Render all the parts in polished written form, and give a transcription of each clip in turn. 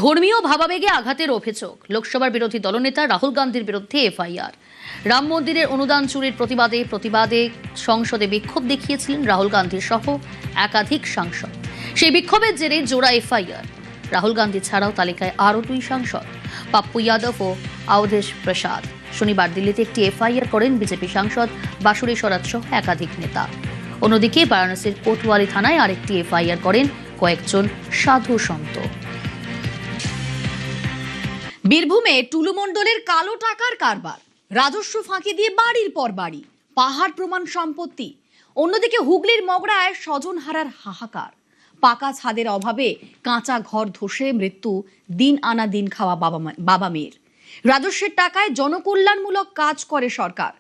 ধর্মীয় ভাবাবেগে আঘাতের অভিযোগ। লোকসভার বিরোধী দলনেতা রাহুল গান্ধীর বিরুদ্ধে এফআইআর। রাম মন্দিরের অনুদান চুরির প্রতিবাদে সংসদে বিক্ষোভ দেখিয়েছিলেন রাহুল গান্ধীর সহ একাধিক সাংসদ। সেই বিক্ষোভের জেরে জোড়া এফআইআর। রাহুল গান্ধী ছাড়াও তালিকায় আরও 2 সাংসদ, পাপ্পু যাদব ও অবধেশ প্রসাদ। শনিবার দিল্লিতে একটি এফআইআর করেন বিজেপি সাংসদ বাসুরি স্বরাজ সহ একাধিক নেতা। অন্যদিকে বারাণসীর কোতওয়ালি থানায় আরেকটি এফআইআর করেন কয়েকজন সাধু সন্ত। বীরভূমে টুলু মণ্ডলের কালো টাকার কারবার, রাজস্ব ফাঁকি দিয়ে বাড়ির পর বাড়ি, পাহাড় প্রমাণ সম্পত্তি। অন্যদিকে হুগলির মগরায় স্বজন হারার হাহাকার, পাকা ছাদের অভাবে কাঁচা ঘর ধসে মৃত্যু দিন আনা দিন খাওয়া বাবা মেয়ের। রাজস্বের টাকায় জনকল্যাণমূলক কাজ করে সরকার,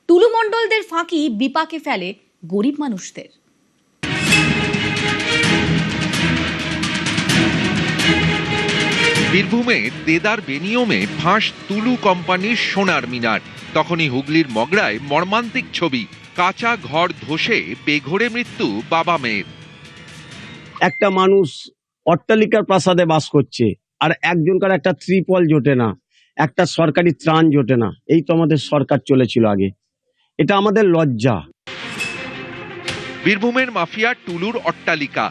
টুলু মণ্ডলদের ফাঁকি বিপাকে ফেলে গরিব মানুষদের। বীরভূমে দেদার বেনিয়মে ফাঁস তুলু কোম্পানির সোনার মিনার। তখনই হুগলির মগরায় মর্মান্তিক ছবি, কাঁচা ঘর ধসে বেঘোরে মৃত্যু বাবা মেয়ের। একটা মানুষ অট্টালিকার প্রাসাদে বাস করছে, আর একজনকার একটা ত্রিপল জোটে না, একটা সরকারি ত্রাণ জোটে না। এই তো আমাদের সরকার চলেছিল আগে, এটা আমাদের লজ্জা। বীরভূমের মাফিয়া টুলুর অট্টালিকা।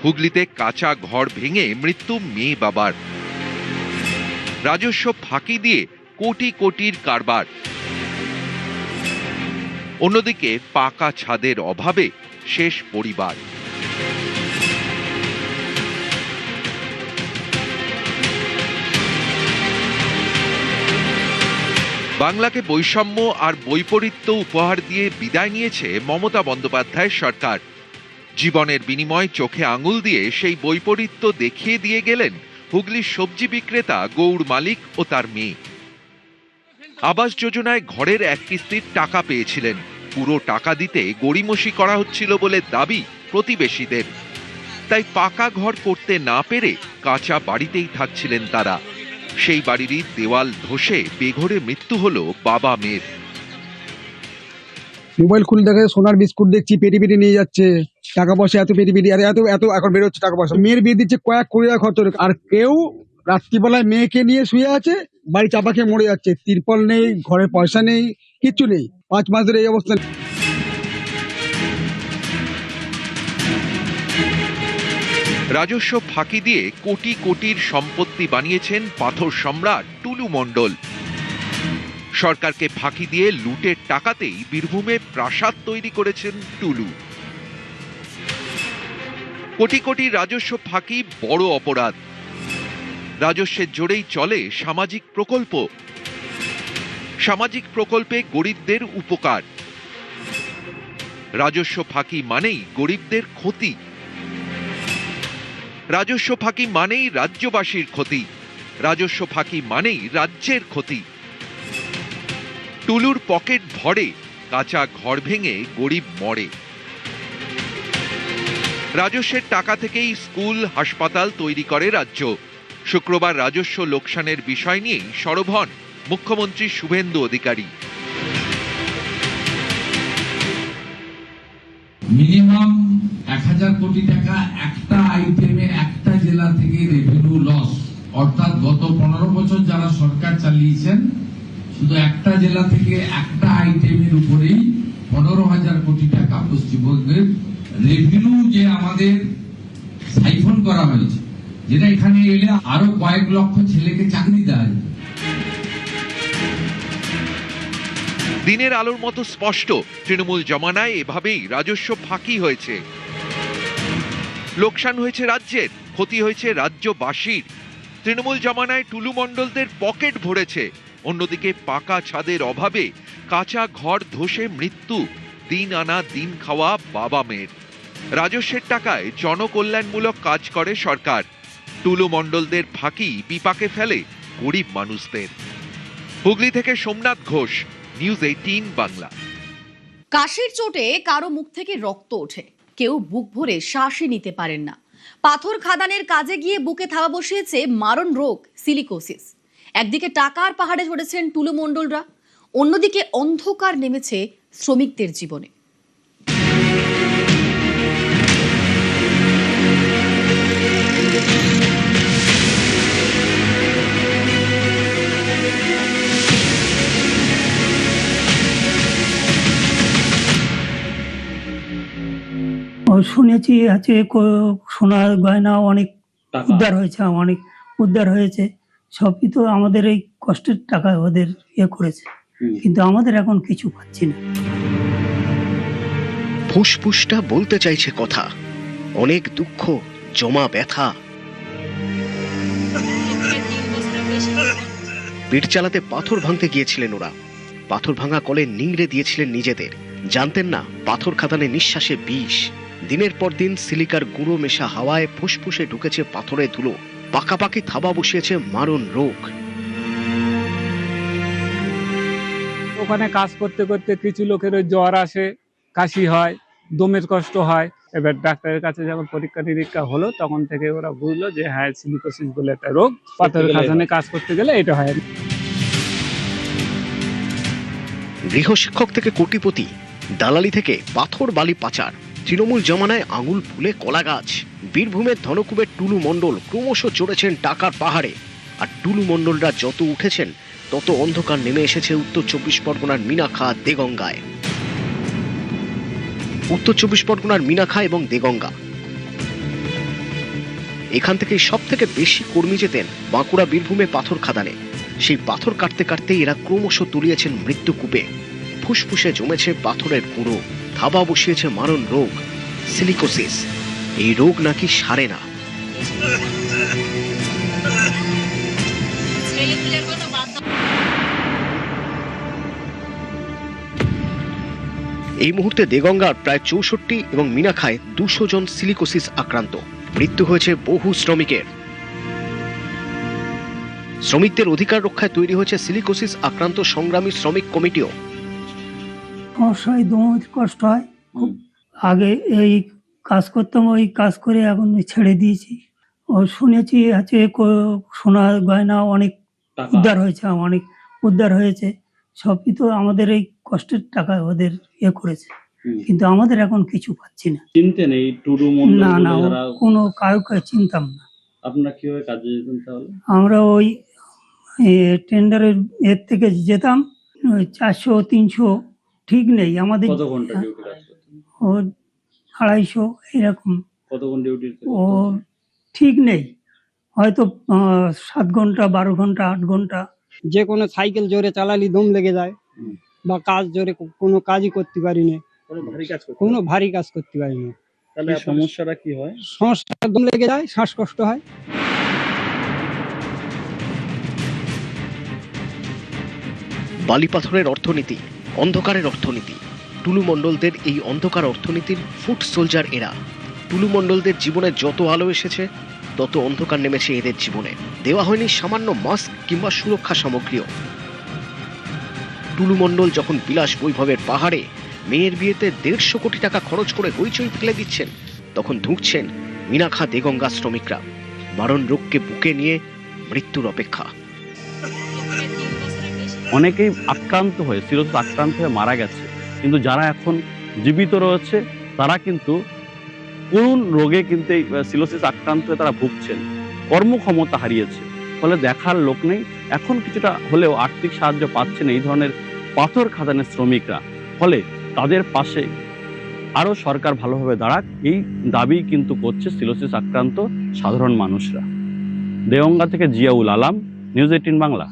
হুগলিতে কাঁচা ঘর ভেঙে মৃত্যু মেয়ে বাবার। রাজস্ব ফাঁকি দিয়ে কোটি কোটির কারবার। অন্যদিকে পাকা ছাদের অভাবে শেষ পরিবার। বাংলাকে বৈষম্য আর বৈপরীত্য উপহার দিয়ে বিদায় নিয়েছে মমতা বন্দ্যোপাধ্যায়ের সরকার। জীবনের বিনিময়ে চোখে আঙুল দিয়ে সেই বৈপরীত্য দেখিয়ে দিয়ে গেলেন হুগলির সবজি বিক্রেতা গৌড় মালিক ও তার মেয়ে। আবাস যোজনায় ঘরের এক কিস্তির টাকা পেয়েছিলেন, পুরো টাকা দিতে গড়িমসি করা হচ্ছিল বলে দাবি প্রতিবেশীদের। তাই পাকা ঘর করতে না পেরে কাঁচা বাড়িতেই থাকছিলেন তারা। সেই বাড়িরই দেওয়াল ধসে বেঘোরে মৃত্যু হলো বাবা মেয়ের। মোবাইল খুলে দেখে সোনার বিস্কুট দেখছি, পেটি পেটি নিয়ে যাচ্ছে, টাকা পয়সা এত পেটি পেটি, আর এত এত এখন বেরোচ্ছে টাকা পয়সা। মেয়ের বিয়ে দিচ্ছে কয়েক কোটি টাকা খরচ, আর কেউ রাত্রিবেলায় মেয়েকে নিয়ে শুয়ে আছে, বাড়ি চাপা খেয়ে মরে যাচ্ছে। তিরপল নেই, ঘরে পয়সা নেই, কিচ্ছু নেই। 5 মাস ধরে এই অবস্থা। রাজস্ব ফাঁকি দিয়ে কোটি কোটির সম্পত্তি বানিয়েছেন পাথর সম্রাট টুলু মণ্ডল। সরকারকে ফাঁকি দিয়ে লুটের টাকাতেই বীরভূমে প্রাসাদ তৈরি করেছেন টুলু। কোটি কোটি রাজস্ব ফাঁকি বড় অপরাধ। রাজস্বের জোরেই চলে সামাজিক প্রকল্প। সামাজিক প্রকল্পে গরিবদের উপকার। রাজস্ব ফাঁকি মানেই গরিবদের ক্ষতি। রাজস্ব ফাঁকি মানেই রাজ্যবাসীর ক্ষতি। রাজস্ব ফাঁকি মানেই রাজ্যের ক্ষতি। টুলুর পকেট ভরে, কাঁচা ঘর ভেঙে গরিব মরে। রাজস্বের টাকা থেকেই স্কুল, হাসপাতাল তৈরি করে রাজ্য। শুক্রবার রাজস্ব লোকসানের বিষয় নিয়েই সরব হন মুখ্যমন্ত্রী শুভেন্দু অধিকারী। মিনিমাম 1000 কোটি টাকা একটা আইটেমে একটা জেলা থেকে রেভিনিউ লস, অর্থাৎ গত 15 বছর যারা সরকার চালিয়েছেন শুধু একটা জেলা থেকে একটা আইটেমের উপরেই 15,000 কোটি টাকা পশ্চিমবঙ্গের রেভিনিউ যে আমাদের সাইফন করা হয়েছে, যেটা এখানে এলে আরো কয়েক লক্ষ ছেলেকে চাকরি দেওয়া যায়। দিনের আলোর মতো স্পষ্ট, তৃণমূল জমানায় এভাবেই রাজস্ব ফাঁকি হয়েছে। লোকসান হয়েছে রাজ্যের, ক্ষতি হয়েছে রাজ্যবাসীর। তৃণমূল জমানায় টুলু মণ্ডলদের পকেট ভরেছে। অন্যদিকে পাকা ছাদের অভাবে কাঁচা ঘর ধসে মৃত্যু দিন আনা দিন খাওয়া বাবা মেয়ের। রাজস্বের টাকায় জনকল্যাণমূলক কাজ করে সরকার। টুলু মণ্ডলদের ফাঁকি বিপাকে ফেলে গরিব মানুষদের। হুগলি থেকে সোমনাথ ঘোষ, নিউজ 18 বাংলা। কাশির চোটে কারো মুখ থেকে রক্ত ওঠে, কেউ বুক ভরে শ্বাসই নিতে পারেন না। পাথর খাদানের কাজে গিয়ে বুকে থাবা বসিয়েছে মারণ রোগ সিলিকোসিস। একদিকে টাকার পাহাড়ে চড়েছেন টুলু মণ্ডলরা, অন্যদিকে অন্ধকার নেমেছে শ্রমিকদের জীবনে। শুনেছি আছে সোনার গয়না অনেক উদ্ধার হয়েছে, অনেক উদ্ধার হয়েছে। সবই তো আমাদের এই কষ্টের টাকা ওদের করেছে, কিন্তু আমাদের এখন কিছু পাচ্ছি না। ফুসফুসটা বলতে চাইছে কথা, অনেক দুঃখ, জমা ব্যথা। পেট চালাতে পাথর ভাঙতে গিয়েছিলেন ওরা। পাথর ভাঙা কলে নিংড়ে দিয়েছিলেন নিজেদের। জানতেন না পাথর খাদানে নিঃশ্বাসে বিষ। দিনের পর দিন সিলিকার গুঁড়ো মেশা হাওয়ায় ফুসফুসে ঢুকেছে পাথরের ধুলো। পাকাপাকি থাবা বসিয়েছে মারণ রোগ। ওখানে কাজ করতে করতে কিছু লোকের ওই জ্বর আসে, কাশি হয়, দমের কষ্ট হয়। এবার ডাক্তারের কাছে যখন পরীক্ষা নিরীক্ষা হলো, তখন থেকে ওরা বুঝলো যে হ্যাঁ, সিলিকোসিস বলে একটা রোগ, পাথরের খাদানে কাজ করতে গেলে এটা হয়। গৃহশিক্ষক থেকে কোটিপতি, দালালি থেকে পাথর বালি পাচার, তৃণমূল জমানায় আঙুল ফুলে কলা গাছ। বীরভূমের ধনকুবের টুলু মণ্ডল ক্রমশ চড়েছেন টাকার পাহাড়ে। আর টুলু মণ্ডলরা যত উঠেছেন তত অন্ধকার নেমে এসেছে উত্তর 24 পরগনার মিনাখা, দেগঙ্গায়। উত্তর 24 পরগনার মিনাখা এবং দেগঙ্গা, এখান থেকে সব থেকে বেশি কর্মী যেতেন বাঁকুড়া বীরভূমে পাথর খাদানে। সেই পাথর কাটতে কাটতে এরা ক্রমশ তুলিয়েছেন মৃত্যুকূপে। ফুসফুসে জমেছে পাথরের গুঁড়ো, থাবা বসিয়েছে মারণ রোগ, সিলিকোসিস। এই রোগ নাকি সারে না। এই মুহূর্তে দেগঙ্গার প্রায় 64 এবং মিনাখায় 200 জন সিলিকোসিস আক্রান্ত। মৃত্যু হয়েছে বহু শ্রমিকের। শ্রমিকদের অধিকার রক্ষায় তৈরি হয়েছে সিলিকোসিস আক্রান্ত সংগ্রামী শ্রমিক কমিটিও। সমস্যায় দমের কষ্ট হয় খুব। আগে এই কাজ করতাম, ওই কাজ করে এখন ছেড়ে দিয়েছি। ও শুনেছি আছে সোনার গয়না অনেক উদ্ধার হয়েছে, অনেক উদ্ধার হয়েছে। সবই তো আমাদের এই কষ্টের টাকা ওদের করেছে, কিন্তু আমাদের এখন কিছু পাচ্ছি না। চিনতেন এই টুলু মণ্ডল? না না, কোনো কাউকে চিনতাম না। আপনারা কিভাবে কাজে যেতেন তাহলে? আমরা ওই টেন্ডারের এর থেকে যেতাম, ওই 400-300 ঠিক নেই আমাদের। কত ঘন্টা ডিউটি কাজ করতেন? ও 250 এরকম। কতক্ষণ ডিউটি? ও ঠিক নেই, হয়তো 7 ঘন্টা, 12 ঘন্টা, 8 ঘন্টা। যে কোনো সাইকেল জোরে চালালি দম লেগে যায়, বা কাজ জোরে কোনো কাজই করতে পারি না, কোনো ভারী কাজ করতে পারি না। তাহলে সমস্যাটা কি হয়? সমস্যা দম লেগে যায়, শ্বাসকষ্ট হয়। বালি পাথরের অর্থনীতি, অন্ধকারের অর্থনীতি। টুলু মণ্ডলদের এই অন্ধকার অর্থনীতির ফুট সোলজার এরা। টুলু মণ্ডলদের জীবনে যত আলো এসেছে তত অন্ধকার নেমেছে এদের জীবনে। দেওয়া হয়নি সামান্য মাস্ক কিংবা সুরক্ষা সামগ্রীও। টুলু মণ্ডল যখন বিলাস বৈভবের পাহাড়ে মেয়ের বিয়েতে 150 কোটি টাকা খরচ করে হইচই ফেলে দিচ্ছেন, তখন ধুঁকছেন মিনাখা দেগঙ্গা শ্রমিকরা। মারণ রোগকে বুকে নিয়ে মৃত্যুর অপেক্ষা। অনেকেই আক্রান্ত হয়ে, সিরোসিস আক্রান্ত হয়ে মারা গেছে, কিন্তু যারা এখন জীবিত রয়েছে তারা কিন্তু করুণ রোগে কিন্তু এই সিরোসিস আক্রান্ত হয়ে তারা ভুগছেন, কর্মক্ষমতা হারিয়েছে। ফলে দেখার লোক নেই। এখন কিছুটা হলেও আর্থিক সাহায্য পাচ্ছেন এই ধরনের পাথর খাদানের শ্রমিকরা। ফলে তাদের পাশে আরো সরকার ভালোভাবে দাঁড়াক, এই দাবি কিন্তু করছে সিরোসিস আক্রান্ত সাধারণ মানুষরা। দেগঙ্গা থেকে জিয়াউল আলাম, নিউজ 18 বাংলা।